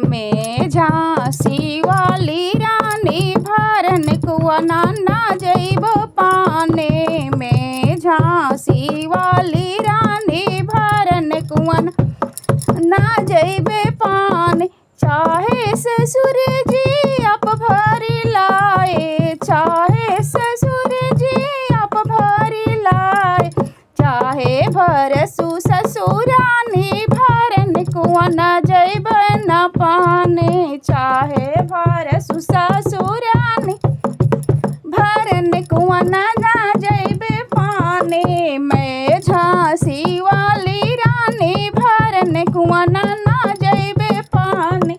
मैं झांसी वाली रानी भरन कुआं ना जइब पाने। मैं झांसी वाली रानी भरन कुआं ना जइब पाने। चाहे ससुर जी आप भरी लाए, चाहे ससुर जी आप भरी लाए, चाहे भरसु ससुरानी भरन कुआं न जइब न पाने। चाहे भरसु ससुरानी भरन कुआं न जइब पाने। मैं झांसी वाली रानी भरन कुआं न जइब पाने।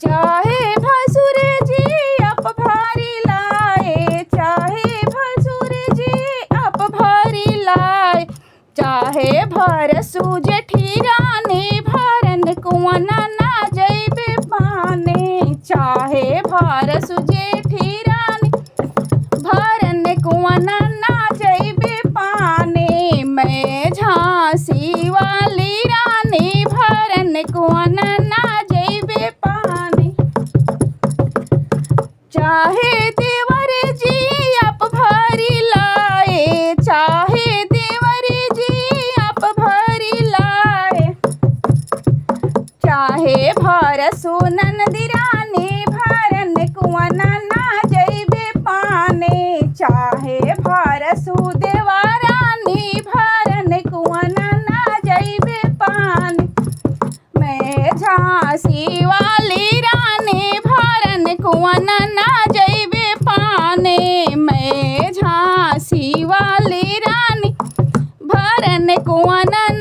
चाहे भसुर जी आप भरी लाए, चाहे भसुर जी आप भरी लाए, चाहे भरसु जेठी रानी भरन कुआं न जइब पाने। चाहे भरसु जेठी रानी भरन कुआं न जइब पाने। मैं झांसी वाली रानी भरन कुआं न जइब पाने। चाहे देवर जी आप भरी लाए, चाहे देवर जी आप भरी लाए, चाहे भरसु ननदी रानी भरन कुआं न जइब पाने। चाहे भरसु देवरानी भरन कुआं न जइब पाने। मैं झांसी वाली रानी भरन कुआं न जइब पाने। मैं झांसी वाली रानी भरन कुआं न